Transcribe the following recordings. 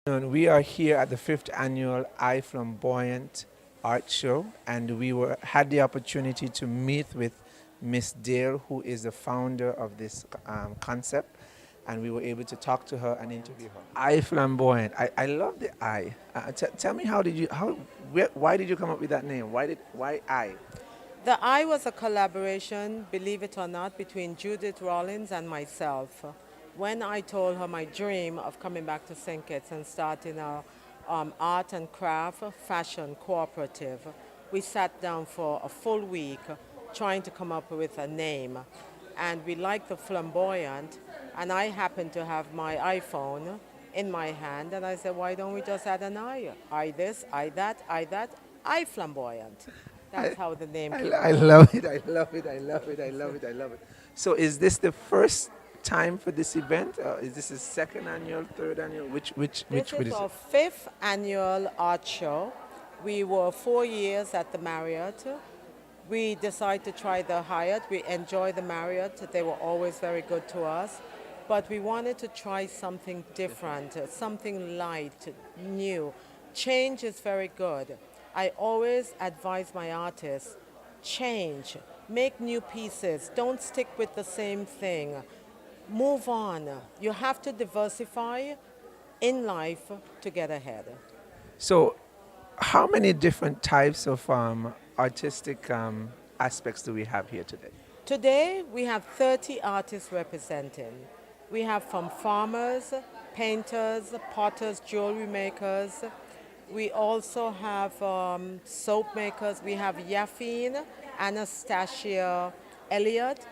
And we are here at the fifth annual Flamboyant Art Show, and had the opportunity to meet with Miss Dale, who is the founder of this concept, and we were able to talk to her and interview her. Flamboyant. I love the I. Tell me, why did you come up with that name? Why I? The I was a collaboration, believe it or not, between Judith Rollins and myself. When I told her my dream of coming back to St. Kitts and starting a art and craft fashion cooperative, we sat down for a full week trying to come up with a name. And we liked the flamboyant, and I happened to have my iPhone in my hand, and I said, why don't we just add an I? I this, I that, I flamboyant. That's how the name came I about. love it. I love it. I love it. I love it. I love it. So, is this the first time for this event? Is this the second annual, third annual? This Which is is our it? fifth annual art show. We were 4 years at the Marriott. We decided to try the Hyatt. We enjoy the Marriott. They were always very good to us. But we wanted to try something different, something light, new. Change is very good. I always advise my artists, change, make new pieces, don't stick with the same thing. Move on. You have to diversify in life to get ahead. So, how many different types of artistic aspects do we have here today? Today we have 30 artists representing. We have from farmers, painters, potters, jewelry makers. We also have soap makers. We have Yafine Anastasia Elliott,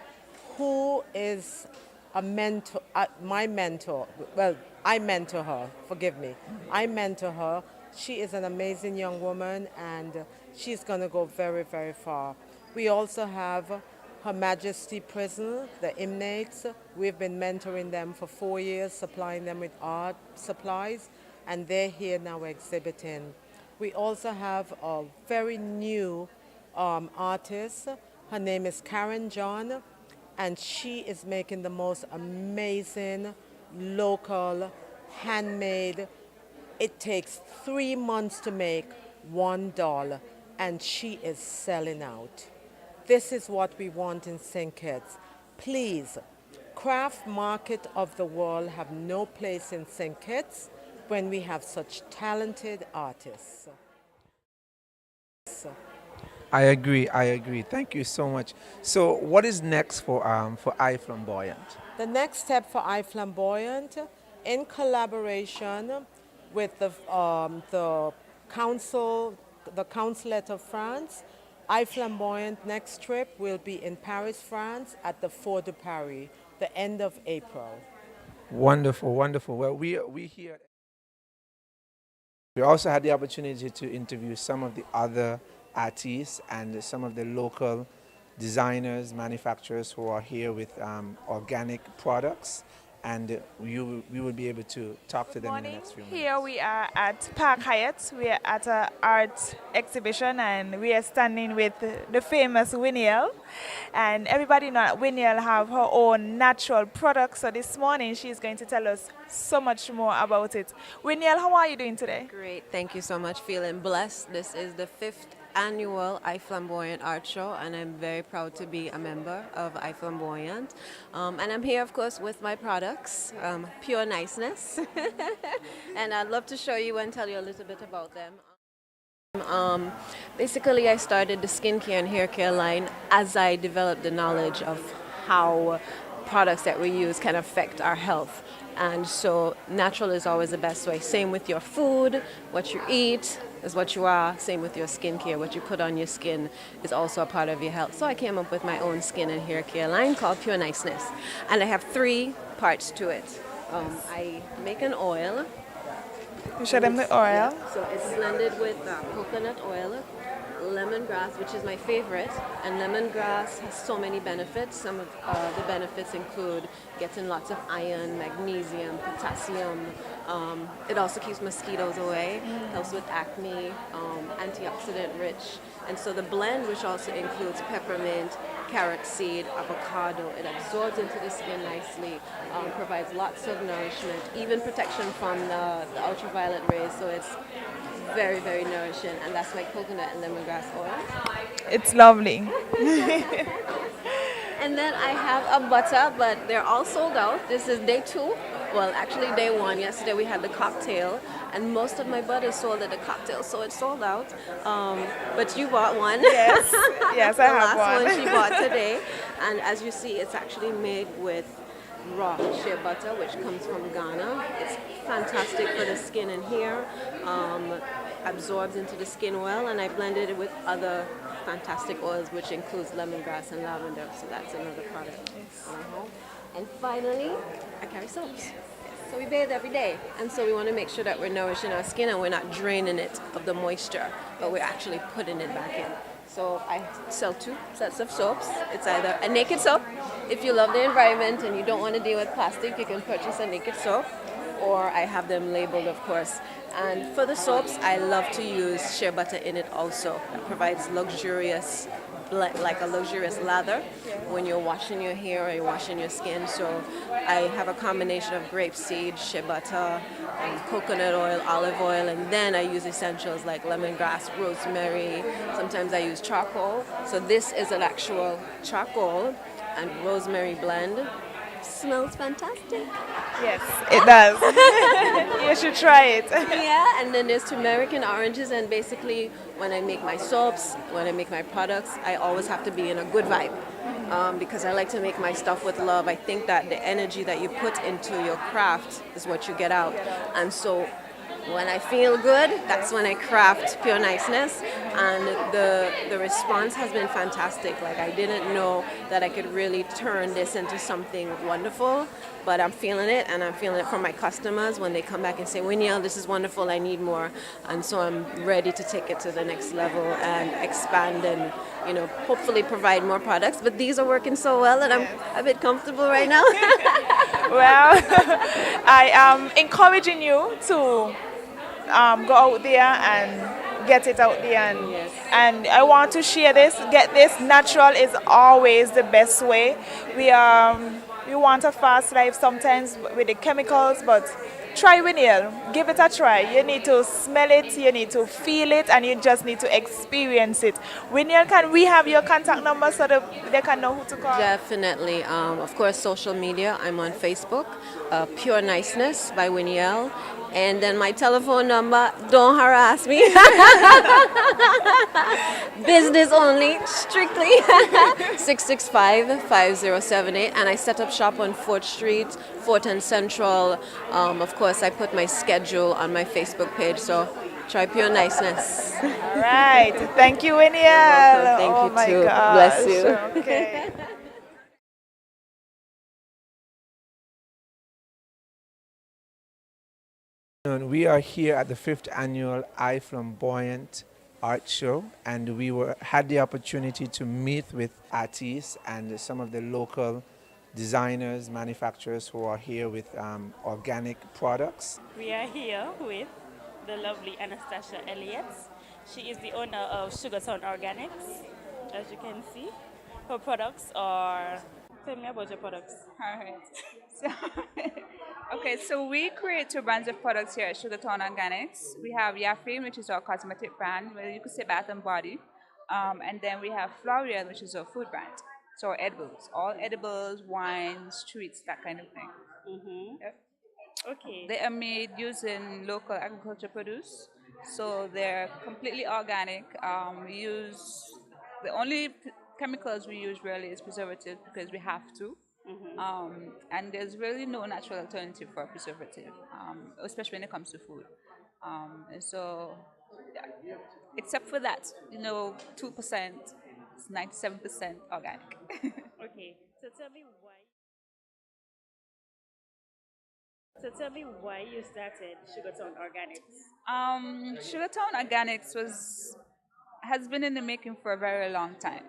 who is a mentor, my mentor. Well, I mentor her, forgive me. I mentor her. She is an amazing young woman, and she's going to go very, very far. We also have Her Majesty Prison, the inmates. We've been mentoring them for 4 years, supplying them with art supplies, and they're here now exhibiting. We also have a very new artist. Her name is Karen John, and she is making the most amazing local handmade. It takes 3 months to make one doll, and she is selling out. This is what we want in St. Kitts. Please, craft market of the world have no place in St. Kitts when we have such talented artists. I agree. I agree. Thank you so much. So, what is next for Flamboyant? The next step for iFlamboyant, in collaboration with the council, the Consulate of France, iFlamboyant next trip will be in Paris, France, at the Fort de Paris, the end of April. Wonderful, wonderful. Well, we here. We also had the opportunity to interview some of the other artists and some of the local designers, manufacturers who are here with organic products, and we will be able to talk to them in the Morning. next few Here minutes. we are at Park Hyatt. We are at an art exhibition and we are standing with the famous Winnie. And everybody know that Winnie have her own natural products. So this morning she's going to tell us so much more about it. Winnie, how are you doing today? Great, thank you so much. Feeling blessed. This is the fifth annual iFlamboyant Art Show, and I'm very proud to be a member of iFlamboyant. And I'm here, of course, with my products, Pure Niceness. And I'd love to show you and tell you a little bit about them. Basically, I started the skincare and hair care line as I developed the knowledge of how products that we use can affect our health. And so natural is always the best way. Same with your food, what you eat is what you are. Same with your skincare. What you put on your skin is also a part of your health. So I came up with my own skin and hair care line called Pure Niceness. And I have three parts to it. I make an oil. You show them the oil. Yeah, so it's blended with coconut oil, lemongrass, which is my favorite, and lemongrass has so many benefits. Some of the benefits include getting lots of iron, magnesium, potassium. It also keeps mosquitoes away, helps with acne, antioxidant rich. And so the blend, which also includes peppermint, carrot seed, avocado. It absorbs into the skin nicely, provides lots of nourishment, even protection from the ultraviolet rays. So it's very, very nourishing. And that's my coconut and lemongrass oil. It's lovely. And then I have a butter, but they're all sold out. This is day 2. Well, actually day 1. Yesterday we had the cocktail, and most of my butter is sold at the cocktail, so it's sold out. But you bought one. Yes, yes, I The have last one. one she bought today. And as you see, it's actually made with raw shea butter, which comes from Ghana. It's fantastic for the skin and hair. Absorbs into the skin well, and I blended it with other fantastic oils, which includes lemongrass and lavender. So that's another product. And finally, I carry soaps. So we bathe every day, and so we want to make sure that we're nourishing our skin and we're not draining it of the moisture, but we're actually putting it back in. So I sell 2 sets of soaps. It's either a naked soap. If you love the environment and you don't want to deal with plastic, you can purchase a naked soap, or I have them labeled, of course. And for the soaps, I love to use shea butter in it also. It provides luxurious, like a luxurious lather when you're washing your hair or you're washing your skin. So I have a combination of grapeseed, shea butter, coconut oil, olive oil, and then I use essentials like lemongrass, rosemary. Sometimes I use charcoal. So this is an actual charcoal and rosemary blend. Smells fantastic. Yes, it does. You should try it. Yeah, and then there's turmeric and oranges, and basically when I make my soaps, when I make my products, I always have to be in a good vibe, because I like to make my stuff with love. I think that the energy that you put into your craft is what you get out, and so when I feel good, that's when I craft Pure Niceness, and the response has been fantastic. Like, I didn't know that I could really turn this into something wonderful, but I'm feeling it, and I'm feeling it from my customers when they come back and say, Winnie, this is wonderful, I need more. And so I'm ready to take it to the next level and expand and, hopefully provide more products. But these are working so well that I'm a bit comfortable right now. Well, I am encouraging you to go out there and get it out there, and I want to share this. Get this. Natural is always the best way. We want a fast life sometimes with the chemicals, but try Winnie. Give it a try. You need to smell it, you need to feel it, and you just need to experience it. Winnie, can we have your contact number so that they can know who to call? Definitely. Of course, social media. I'm on Facebook, Pure Niceness by Winnie L. And then my telephone number, don't harass me. Business only, strictly. 665-5078. And I set up shop on 4th Street, 4th and Central. Of course, I put my schedule on my Facebook page, so try Pure Niceness. All right. Thank you, Winnie. Thank Oh you my too. gosh. Bless you. Okay. We are here at the 5th annual Flamboyant art show, and we had the opportunity to meet with artists and some of the local designers, manufacturers who are here with organic products. We are here with the lovely Anastasia Elliott. She is the owner of Sugartown Organics. As you can see, her products are... Tell me about your products. All right. So, okay, so we create 2 brands of products here at Sugartown Organics. We have Yaffine, which is our cosmetic brand, where you could say bath and body. And then we have Flamboyant, which is our food brand. So our edibles, all edibles, wines, treats, that kind of thing. Mm-hmm. Yep. Okay. They are made using local agriculture produce. So they're completely organic. We use the only chemicals we use really is preservative because we have to. And there's really no natural alternative for preservative, especially when it comes to food. And so, yeah, except for that, 2%, it's 97% organic. Okay. So tell me why. So tell me why you started Sugartown Organics. Sugartown Organics has been in the making for a very long time.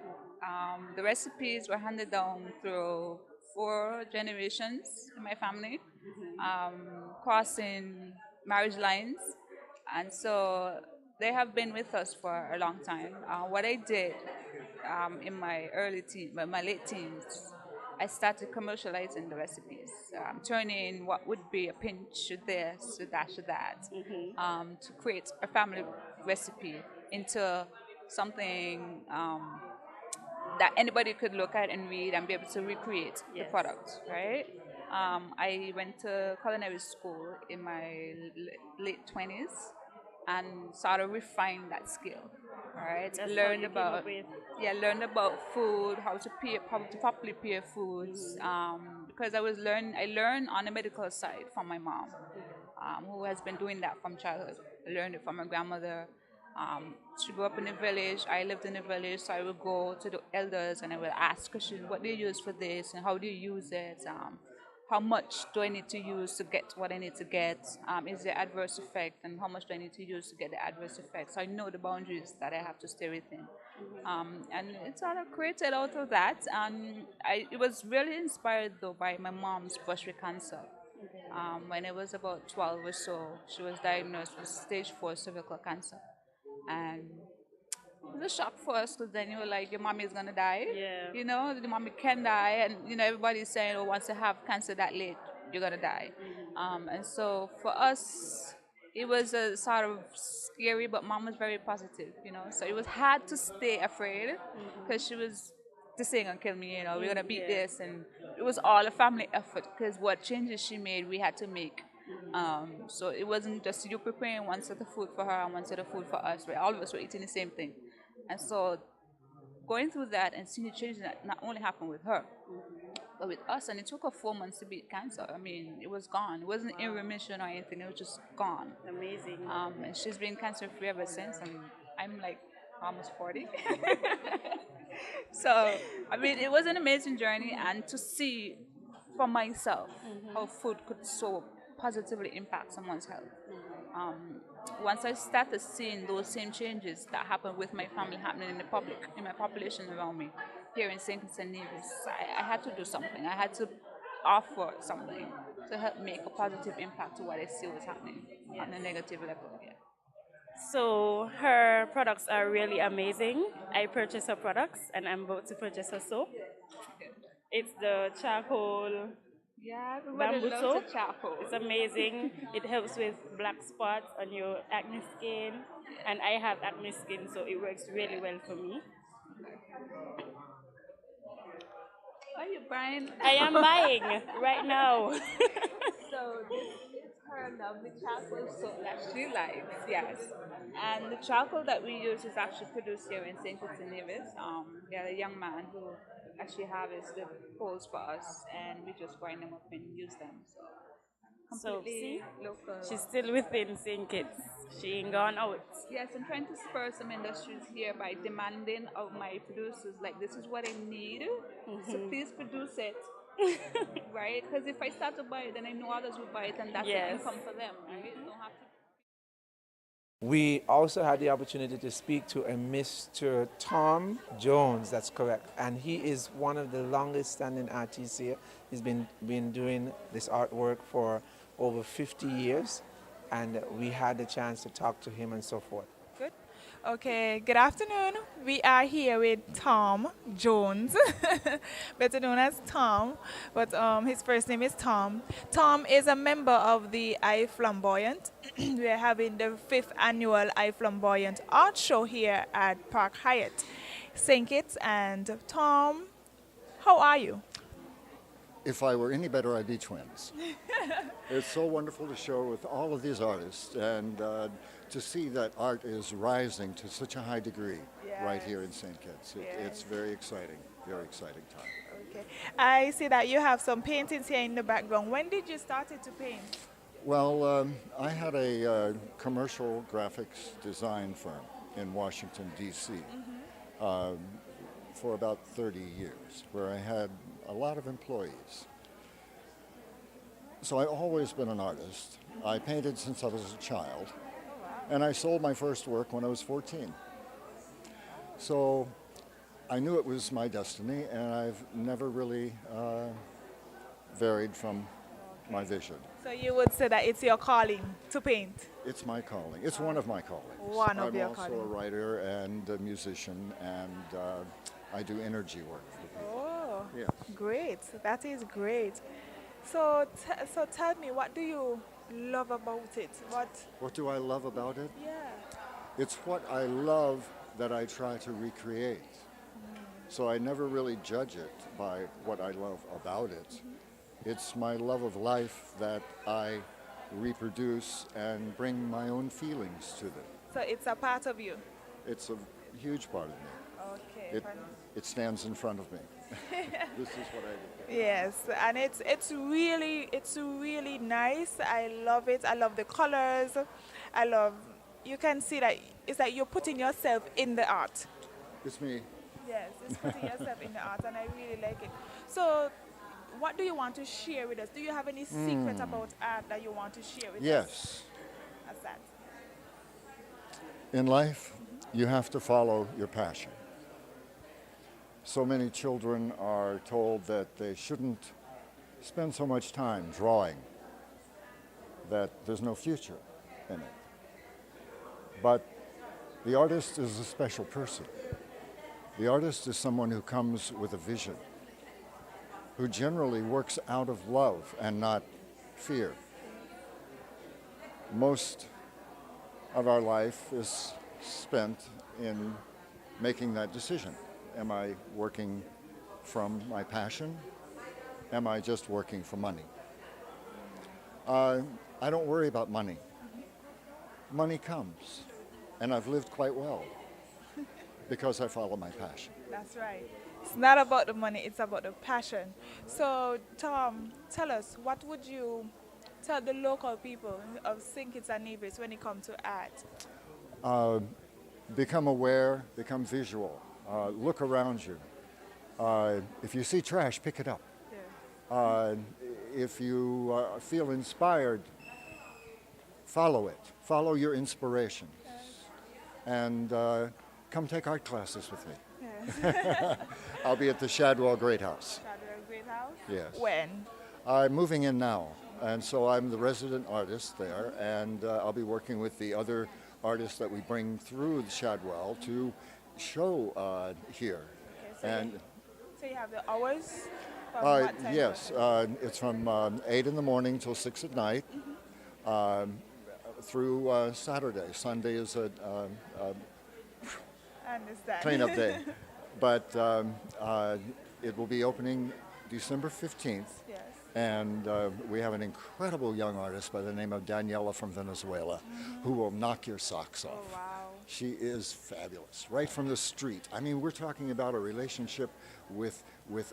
The recipes were handed down through 4 generations in my family, crossing marriage lines, and so they have been with us for a long time. What I did in my my late teens, I started commercializing the recipes, turning what would be a pinch of this, a dash of that, to create a family recipe into something that anybody could look at and read and be able to recreate the Yes. product, right? I went to culinary school in my late 20s and sort of refined that skill, right? That's how Learned you came up about with. learned about food, how to properly prepare foods. Because I learned on the medical side from my mom, who has been doing that from childhood. I learned it from my grandmother. She grew up in a village. I lived in a village, so I would go to the elders and I would ask questions: what do you use for this, and how do you use it? How much do I need to use to get what I need to get? Is there adverse effect, and how much do I need to use to get the adverse effect? So I know the boundaries that I have to stay within. And it sort of created out of that. And it was really inspired though by my mom's breast cancer. When I was about 12 or so, she was diagnosed with stage 4 cervical cancer. And it was a shock for us because then you were like, your mommy is going to die. Yeah. You know, the mommy can die. And, you know, everybody's saying, oh, once you have cancer that late, you're going to die. And so for us, it was a sort of scary, but mom was very positive, you know. So it was hard to stay afraid because she was, this ain't going to kill me, you know, we're going to beat this. And it was all a family effort because what changes she made, we had to make. So it wasn't just you preparing one set of food for her and one set of food for us, right? All of us were eating the same thing. And so going through that and seeing the changes that not only happened with her, but with us, and it took her 4 months to beat cancer. I mean, it was gone. It wasn't in remission or anything. It was just gone. Amazing. And she's been cancer-free ever since, and I'm like almost 40. So, I mean, it was an amazing journey, and to see for myself how food could so positively impact someone's health. Once I started seeing those same changes that happened with my family happening in the public, in my population around me, here in St. Kitts and Nevis, I had to do something. I had to offer something to help make a positive impact to what I see was happening on a negative level. Yeah. So her products are really amazing. I purchased her products and I'm about to purchase her soap. It's the charcoal Yeah, everybody bamboo loves soap. the charcoal. It's amazing. It helps with black spots on your acne skin. And I have acne skin, so it works really well for me. Are you buying? I am buying right now. So this is her lovely charcoal soap that she likes, yes. And the charcoal that we use is actually produced here in St. Kitts and Nevis. We had a young man who actually harvests the poles for us, and we just grind them up and use them. So So, see, local. she's still within St. Kitts. She ain't gone out. Yes, I'm trying to spur some industries here by demanding of my producers, like, this is what I need, so please produce it. Right? Because if I start to buy it, then I know others will buy it, and that's an income for them, right? Don't have to. We also had the opportunity to speak to a Mr. Tom Jones, that's correct, and he is one of the longest standing artists here. He's been doing this artwork for over 50 years, and we had the chance to talk to him and so forth. Good. Okay, good afternoon. We are here with Tom Jones, better known as Tom, but his first name is Tom. Tom is a member of the Flamboyant. We are having the 5th annual Flamboyant art show here at Park Hyatt, St. Kitts. And Tom, how are you? If I were any better, I'd be twins. It's so wonderful to show with all of these artists and to see that art is rising to such a high degree right here in St. Kitts. It's very exciting time. Okay. I see that you have some paintings here in the background. When did you start to paint? Well, I had a commercial graphics design firm in Washington, D.C. For about 30 years, where I had a lot of employees. So I've always been an artist. I painted since I was a child, and I sold my first work when I was 14. So I knew it was my destiny, and I've never really varied from my vision. So you would say that it's your calling to paint? It's my calling. It's one of my callings. One of I'm your also a callings. writer and a musician, and I do energy work for people. Oh, Yes. great. That is great. So, so tell me, what do you love about it? What do I love about it? Yeah. It's what I love that I try to recreate. So I never really judge it by what I love about it. It's my love of life that I reproduce and bring my own feelings to them. So it's a part of you. It's a huge part of me. Okay. It stands in front of me. This is what I do. Yes, and it's really nice. I love it. I love the colors. I love. You can see that it's like you're putting yourself in the art. It's me. Yes, it's putting yourself in the art, and I really like it. So, what do you want to share with us? Do you have any secret about art that you want to share with us? Yes. As that. In life, you have to follow your passion. So many children are told that they shouldn't spend so much time drawing, that there's no future in it. But the artist is a special person. The artist is someone who comes with a vision, who generally works out of love and not fear. Most of our life is spent in making that decision. Am I working from my passion? Am I just working for money? I don't worry about money. Money comes, and I've lived quite well because I follow my passion. That's right. It's not about the money, it's about the passion. So, Tom, tell us, what would you tell the local people of St. Kitts and Nevis when it comes to art? Become aware, become visual. Look around you. If you see trash, pick it up. Yeah. If you feel inspired, follow it. Follow your inspiration. And come take art classes with me. Yes. I'll be at the Shadwell Great House. Shadwell Great House? Yes. When? I'm moving in now, and so I'm the resident artist there, and I'll be working with the other artists that we bring through the Shadwell to show here. Okay, so you have the hours? From Uh, what time? yes, it's from 8 in the morning till 6 at night, through Saturday. Sunday is a I understand. cleanup day. But it will be opening December 15th. Yes. And we have an incredible young artist by the name of Daniela from Venezuela who will knock your socks off. Oh, wow. She is fabulous, right from the street. I mean, we're talking about a relationship with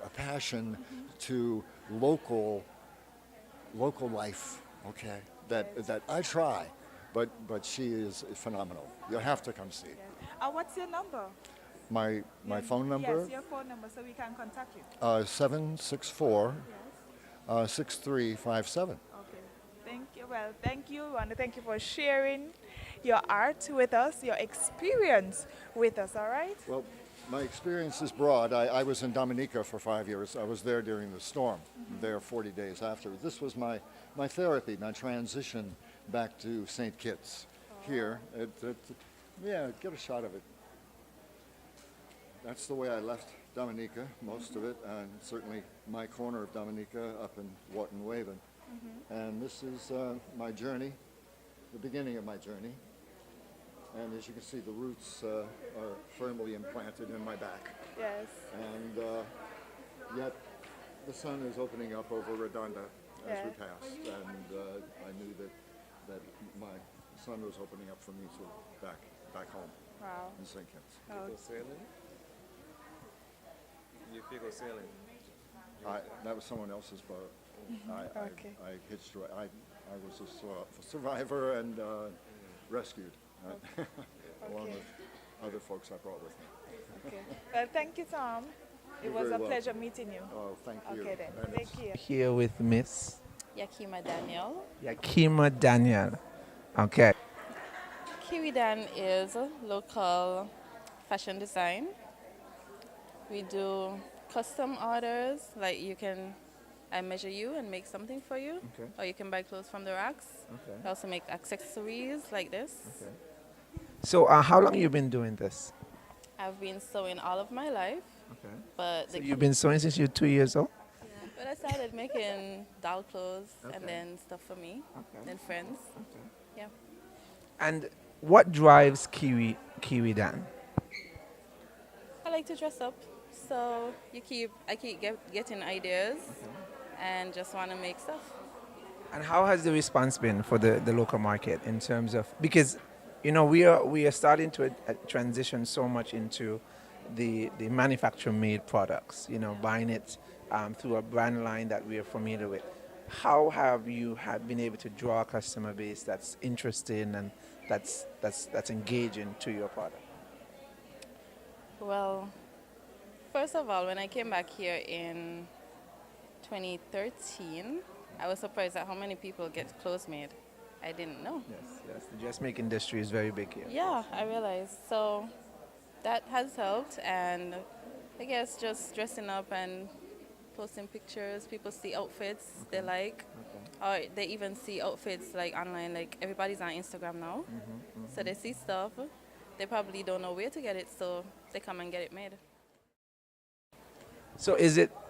a passion to local life, okay? That I try, but she is phenomenal. You'll have to come see. Yes. What's your number? My phone number? Yes, your phone number so we can contact you. 764 Yes. 6357. Okay. Thank you. Well, thank you. I want to thank you for sharing your art with us, your experience with us, all right? Well, my experience is broad. I was in Dominica for 5 years. I was there during the storm, there 40 days after. This was my therapy, my transition back to St. Kitts here. Yeah, get a shot of it. That's the way I left Dominica, most of it, and certainly my corner of Dominica up in Wharton Waven. And this is my journey, the beginning of my journey. And as you can see, the roots are firmly implanted in my back. Yes. And yet the sun is opening up over Redonda as we Yeah. passed. And I knew that my sun was opening up for me too, back home Wow. in St. Kitts. Oh, Sailing? You figure sailing? That was someone else's boat. Okay. I hitched. I was a survivor and rescued, along Okay. with other folks I brought with me. okay. Well, thank you, Tom. It You're was very a pleasure welcome. meeting you. Oh, thank you. Okay then. And Thank you. Here with Miss Yakima Daniel. Yakima Daniel. Okay. Kiwi Dan is local fashion design. We do custom orders, like you can I measure you and make something for you. Okay. Or you can buy clothes from the racks. Okay. I also make accessories like this. Okay. So how long you been doing this? I've been sewing all of my life, Okay. but So you've been sewing since you're 2 years old? but I started making doll clothes Okay. and then stuff for me, Okay. then friends. Okay. Yeah. And what drives Kiwi Dan? I like to dress up, so I keep getting ideas and just want to make stuff. And how has the response been for the local market in terms of, because we are starting to transition so much into the manufacturer made products, buying it through a brand line that we are familiar with. How have you been able to draw a customer base that's interested and that's engaging to your product? Well, first of all, when I came back here in 2013, I was surprised at how many people get clothes made. I didn't know. Yes. The dressmaking industry is very big here. Yeah, I realized. So that has helped, and I guess just dressing up and posting pictures, people see outfits they like, or they even see outfits like online. Like everybody's on Instagram now, so they see stuff. They probably don't know where to get it, so they come and get it made. So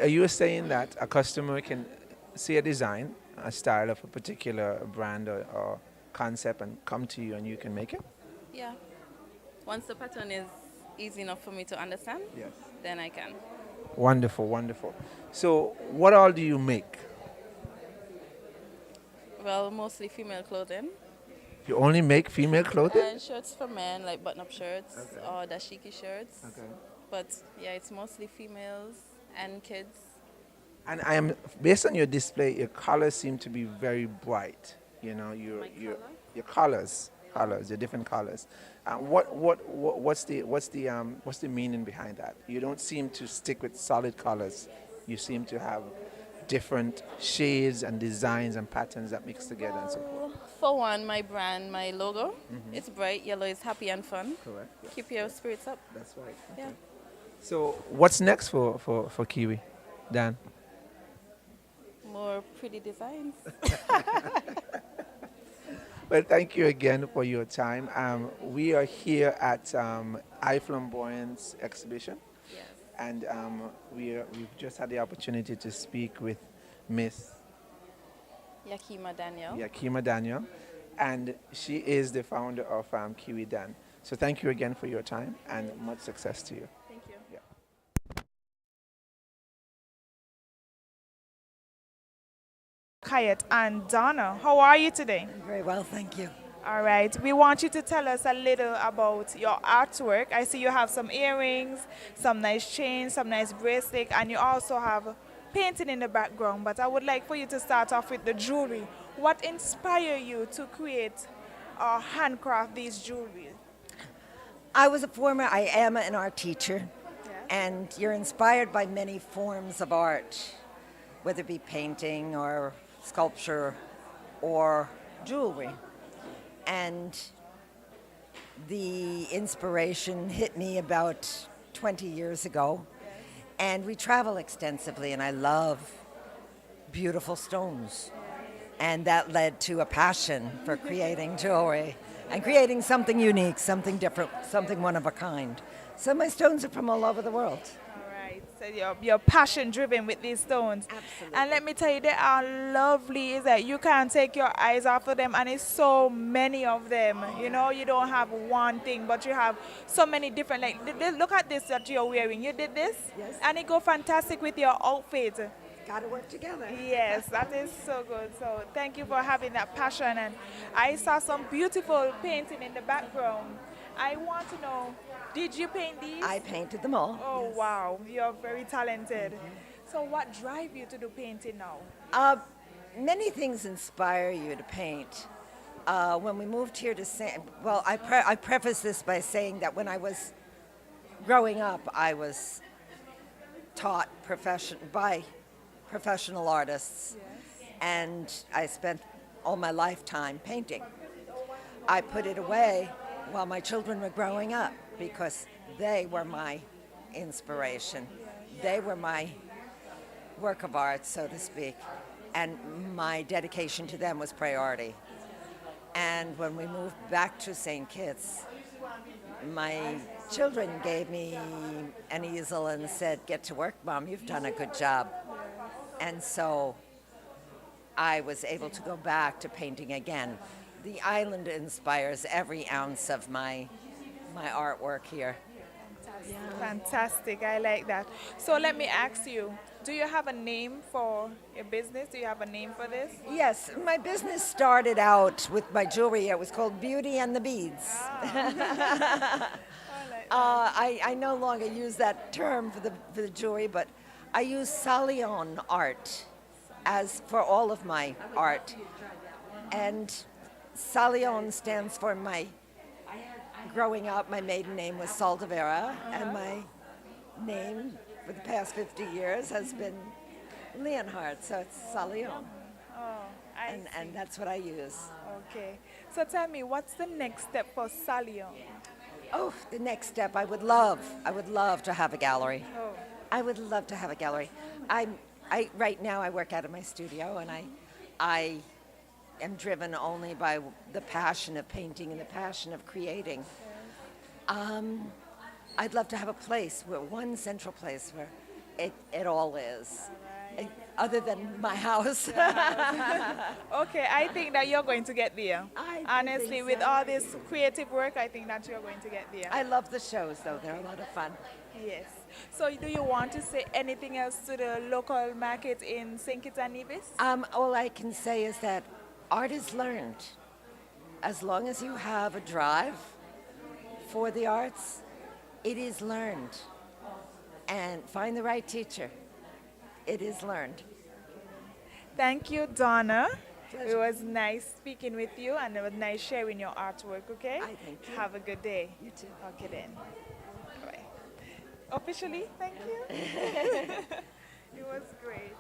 are you saying that a customer can see a design, a style of a particular brand or concept and come to you and you can make it? Yeah. Once the pattern is easy enough for me to understand, Yes. then I can. Wonderful. So what all do you make? Well, mostly female clothing. You only make female clothing? And shirts for men, like button-up shirts or dashiki shirts. Okay. But yeah, it's mostly females and kids. And based on your display, your colors seem to be very bright. Your colors, your different colors. What's the meaning behind that? You don't seem to stick with solid colors. You seem to have different shades and designs and patterns that mix together and so forth. For one, my brand, my logo, it's bright. Yellow is happy and fun. Correct. Yes. Keep your spirits up. That's right. Yeah. Okay. So what's next for Kiwi Dan? More pretty designs. Well, thank you again for your time. We are here at Flamboyant's exhibition. Yes. And we've just had the opportunity to speak with Miss Yakima Daniel, and she is the founder of Kiwi Dan. So thank you again for your time and much success to you. Thank you. Yeah. Kayet and Donna, how are you today? Very well, thank you. All right, we want you to tell us a little about your artwork. I see you have some earrings, some nice chains, some nice bracelet, and you also have painting in the background. But I would like for you to start off with the jewelry. What inspired you to create or handcraft these jewelry? I am an art teacher, and you're inspired by many forms of art, whether it be painting or sculpture or jewelry. And the inspiration hit me about 20 years ago. And we travel extensively, and I love beautiful stones. And that led to a passion for creating jewelry and creating something unique, something different, something one of a kind. So my stones are from all over the world. So you're passion driven with these stones. Absolutely. And let me tell you, they are lovely. Is that you can't take your eyes off of them, and it's so many of them. You don't have one thing, but you have so many different. Look at this that you're wearing. You did this, Yes. and it go fantastic with your outfit. Got to work together. Yes, that is so good. So thank you for having that passion. And I saw some beautiful painting in the background. I want to know, did you paint these? I painted them all. Oh, yes. wow. You're very talented. So what drives you to do painting now? Many things inspire you to paint. When we moved here to I preface this by saying that when I was growing up, I was taught by professional artists, and I spent all my lifetime painting. I put it away while my children were growing up because they were my inspiration. They were my work of art, so to speak, and my dedication to them was priority. And when we moved back to St. Kitts, my children gave me an easel and said, "Get to work, Mom, you've done a good job." And so I was able to go back to painting again. The island inspires every ounce of my artwork here. Fantastic. I like that. So let me ask you, do you have a name for your business? Do you have a name for this? Yes, my business started out with my jewelry. It was called Beauty and the Beads. I no longer use that term for the jewelry, but I use Salion art as for all of my art. And Salion stands for growing up, my maiden name was Saldivera, and my name for the past 50 years has been Leonhardt, so it's Salion. And that's what I use. Okay. So tell me, what's the next step for Salion? Oh, the next step, I would love to have a gallery. Oh. I would love to have a gallery. Right now I work out of my studio, and I am driven only by the passion of painting and the passion of creating. I'd love to have a place one central place where it all is, other than my house. Okay, I think that you're going to get there. Honestly, with all this creative work, I think that you're going to get there. I love the shows, though. They're a lot of fun. Yes. So do you want to say anything else to the local market in St. Kitts and Nevis? All I can say is that art is learned. As long as you have a drive for the arts, it is learned. And find the right teacher. It is learned. Thank you, Donna. Pleasure. It was nice speaking with you, and it was nice sharing your artwork, okay? I thank you. Have a good day. You too. Okay then. Bye. Officially, thank you. It was great.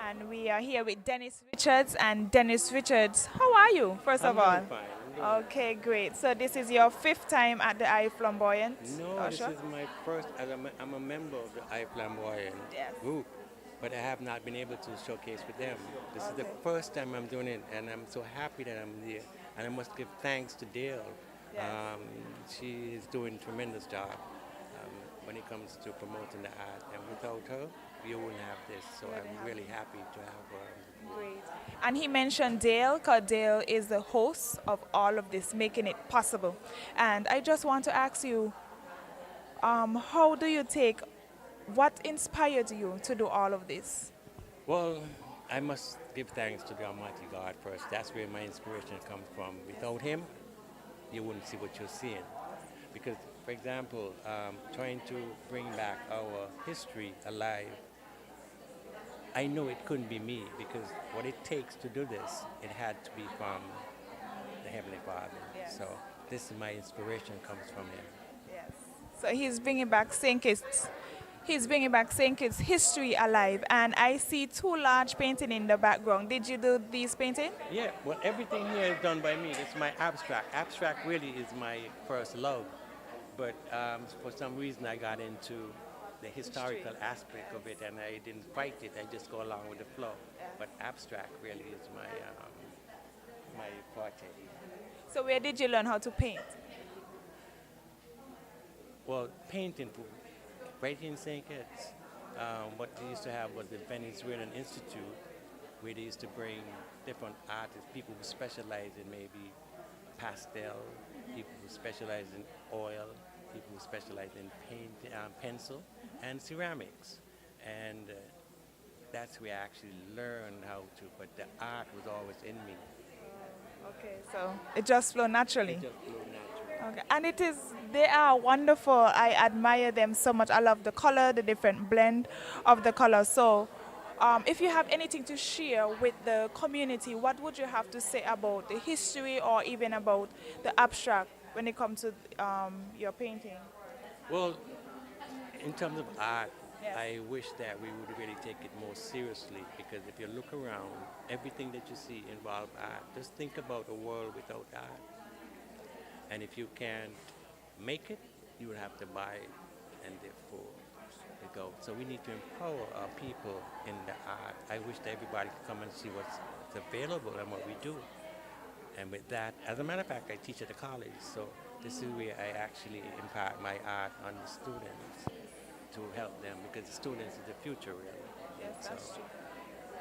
And we are here with Dennis Richards. And Dennis Richards, how are you, first of all? Fine. Okay, great. So this is your 5th time at the Flamboyant? No, this is my first. I'm a member of the Flamboyant group, but I have not been able to showcase with them. This is the first time I'm doing it, and I'm so happy that I'm here. And I must give thanks to Dale. She is doing a tremendous job when it comes to promoting the art. And without her, you wouldn't have this. So I'm really happy to have her. Great. And he mentioned Dale, because Dale is the host of all of this, making it possible. And I just want to ask you, how do you what inspired you to do all of this? Well, I must give thanks to the Almighty God first. That's where my inspiration comes from. Without Him, you wouldn't see what you're seeing. Because, for example, trying to bring back our history alive, I know it couldn't be me, because what it takes to do this, it had to be from the Heavenly Father. Yes. So this is my inspiration comes from Him. Yes. So he's bringing back St. Kitts. He's bringing back St. Kitts history alive. And I see 2 large paintings in the background. Did you do these paintings? Yeah, well, everything here is done by me. It's my abstract. Abstract really is my first love. But for some reason, I got into the historical aspect of it, and I didn't fight it. I just go along with the flow. But abstract really is my forte. So where did you learn how to paint? Well, painting, right in St. Kitts, what they used to have was the Venezuelan Institute, where they used to bring different artists, people who specialize in maybe pastel, people who specialize in oil, people who specialize in paint, pencil, and ceramics. And that's where I actually learned how to, but the art was always in me. Okay, so it just flowed naturally. It just flowed naturally. Okay, and they are wonderful. I admire them so much. I love the color, the different blend of the colors. So if you have anything to share with the community, what would you have to say about the history or even about the abstract when it comes to your painting? Well, in terms of art, Yes. I wish that we would really take it more seriously, because if you look around, everything that you see involves art. Just think about a world without art. And if you can't make it, you would have to buy it, and therefore ago. So we need to empower our people in the art. I wish that everybody could come and see what's available and what we do. And with that, as a matter of fact, I teach at the college, so this is where I actually impart my art on the students to help them, because the students is the future, really. Yes, that's So- true.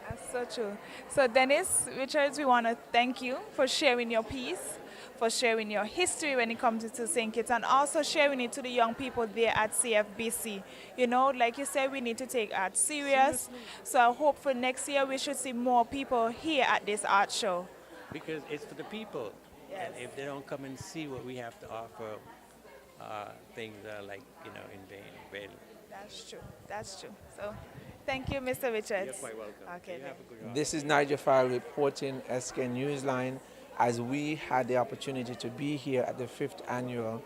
That's so true. So Dennis Richards, we want to thank you for sharing your piece, for sharing your history when it comes to St. Kitts, and also sharing it to the young people there at CFBC. You know, like you said, we need to take art serious. So I hope for next year we should see more people here at this art show. Because it's for the people. Yes. And if they don't come and see what we have to offer, things are like, in vain, really. That's true. That's true. So thank you, Mr. Richards. You're quite welcome. Okay, You have a good This is Nigel Farrell reporting SK Newsline as we had the opportunity to be here at the 5th annual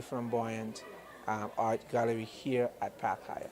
Flamboyant Art Gallery here at Park Hyatt.